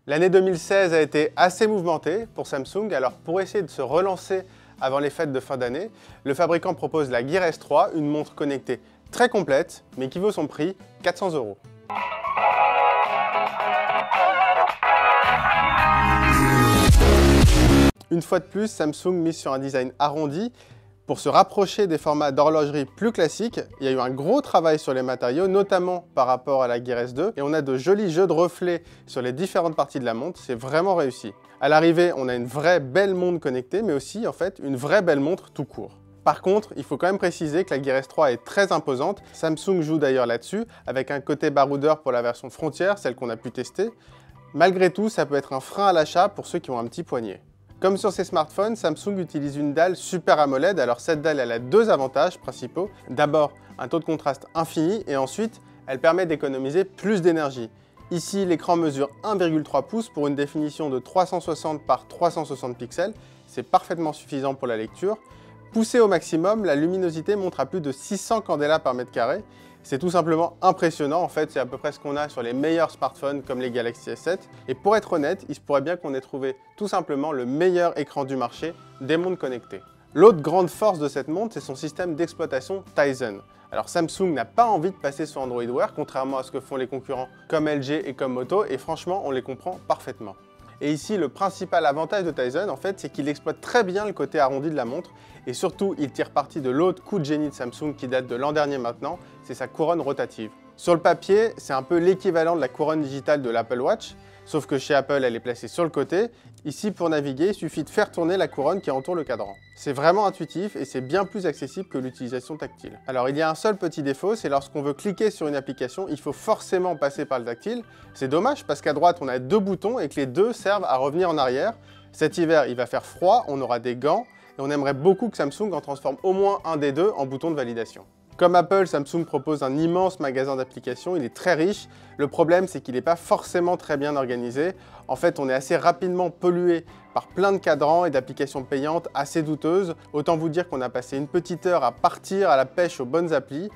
L'année 2016 a été assez mouvementée pour Samsung, alors pour essayer de se relancer avant les fêtes de fin d'année, le fabricant propose la Gear S3, une montre connectée très complète, mais qui vaut son prix, 400 €. Une fois de plus, Samsung mise sur un design arrondi. Pour se rapprocher des formats d'horlogerie plus classiques, il y a eu un gros travail sur les matériaux, notamment par rapport à la Gear S2, et on a de jolis jeux de reflets sur les différentes parties de la montre, c'est vraiment réussi. À l'arrivée, on a une vraie belle montre connectée, mais aussi en fait une vraie belle montre tout court. Par contre, il faut quand même préciser que la Gear S3 est très imposante, Samsung joue d'ailleurs là-dessus, avec un côté baroudeur pour la version Frontier, celle qu'on a pu tester. Malgré tout, ça peut être un frein à l'achat pour ceux qui ont un petit poignet. Comme sur ses smartphones, Samsung utilise une dalle Super AMOLED. Alors cette dalle, elle a deux avantages principaux. D'abord, un taux de contraste infini et ensuite, elle permet d'économiser plus d'énergie. Ici, l'écran mesure 1,3 pouces pour une définition de 360 par 360 pixels. C'est parfaitement suffisant pour la lecture. Poussée au maximum, la luminosité monte à plus de 600 candela par mètre carré. C'est tout simplement impressionnant, en fait c'est à peu près ce qu'on a sur les meilleurs smartphones comme les Galaxy S7. Et pour être honnête, il se pourrait bien qu'on ait trouvé tout simplement le meilleur écran du marché des montres connectées. L'autre grande force de cette montre, c'est son système d'exploitation Tizen. Alors Samsung n'a pas envie de passer sur Android Wear, contrairement à ce que font les concurrents comme LG et comme Moto, et franchement on les comprend parfaitement. Et ici, le principal avantage de Tizen, en fait, c'est qu'il exploite très bien le côté arrondi de la montre et surtout, il tire parti de l'autre coup de génie de Samsung qui date de l'an dernier maintenant, c'est sa couronne rotative. Sur le papier, c'est un peu l'équivalent de la couronne digitale de l'Apple Watch, sauf que chez Apple, elle est placée sur le côté. Ici, pour naviguer, il suffit de faire tourner la couronne qui entoure le cadran. C'est vraiment intuitif et c'est bien plus accessible que l'utilisation tactile. Alors, il y a un seul petit défaut, c'est lorsqu'on veut cliquer sur une application, il faut forcément passer par le tactile. C'est dommage parce qu'à droite, on a deux boutons et que les deux servent à revenir en arrière. Cet hiver, il va faire froid, on aura des gants et on aimerait beaucoup que Samsung en transforme au moins un des deux en bouton de validation. Comme Apple, Samsung propose un immense magasin d'applications, il est très riche. Le problème, c'est qu'il n'est pas forcément très bien organisé. En fait, on est assez rapidement pollué par plein de cadrans et d'applications payantes assez douteuses. Autant vous dire qu'on a passé une petite heure à partir à la pêche aux bonnes applis.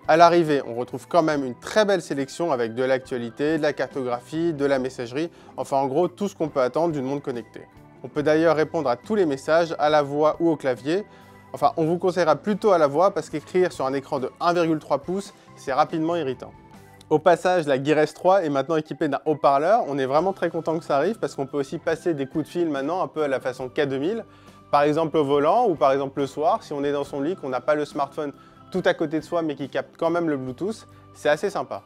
À l'arrivée, on retrouve quand même une très belle sélection avec de l'actualité, de la cartographie, de la messagerie, enfin en gros tout ce qu'on peut attendre d'une montre connectée. On peut d'ailleurs répondre à tous les messages à la voix ou au clavier. Enfin, on vous conseillera plutôt à la voix parce qu'écrire sur un écran de 1,3 pouces, c'est rapidement irritant. Au passage, la Gear S3 est maintenant équipée d'un haut-parleur. On est vraiment très content que ça arrive parce qu'on peut aussi passer des coups de fil maintenant un peu à la façon K2000. Par exemple au volant ou par exemple le soir, si on est dans son lit, qu'on n'a pas le smartphone tout à côté de soi mais qui capte quand même le Bluetooth, c'est assez sympa.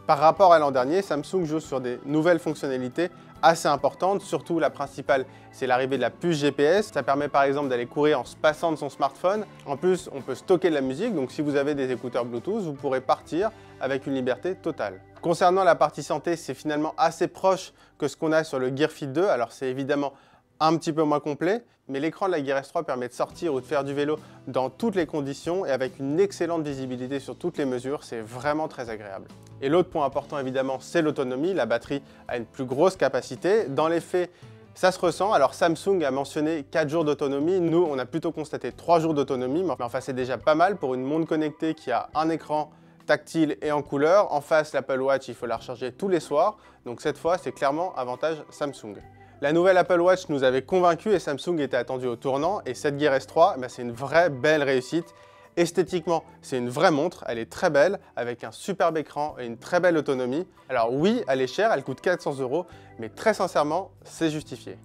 Par rapport à l'an dernier, Samsung joue sur des nouvelles fonctionnalités assez importantes, surtout la principale, c'est l'arrivée de la puce GPS. Ça permet par exemple d'aller courir en se passant de son smartphone. En plus, on peut stocker de la musique, donc si vous avez des écouteurs Bluetooth, vous pourrez partir avec une liberté totale. Concernant la partie santé, c'est finalement assez proche que ce qu'on a sur le Gear Fit 2, alors c'est évidemment un petit peu moins complet, mais l'écran de la Gear S3 permet de sortir ou de faire du vélo dans toutes les conditions et avec une excellente visibilité sur toutes les mesures, c'est vraiment très agréable. Et l'autre point important évidemment, c'est l'autonomie. La batterie a une plus grosse capacité. Dans les faits, ça se ressent. Alors Samsung a mentionné 4 jours d'autonomie. Nous, on a plutôt constaté 3 jours d'autonomie, mais enfin c'est déjà pas mal pour une montre connectée qui a un écran tactile et en couleur. En face, l'Apple Watch, il faut la recharger tous les soirs. Donc cette fois, c'est clairement avantage Samsung. La nouvelle Apple Watch nous avait convaincus et Samsung était attendu au tournant. Et cette Gear S3, c'est une vraie belle réussite. Esthétiquement, c'est une vraie montre, elle est très belle, avec un superbe écran et une très belle autonomie. Alors oui, elle est chère, elle coûte 400 €, mais très sincèrement, c'est justifié.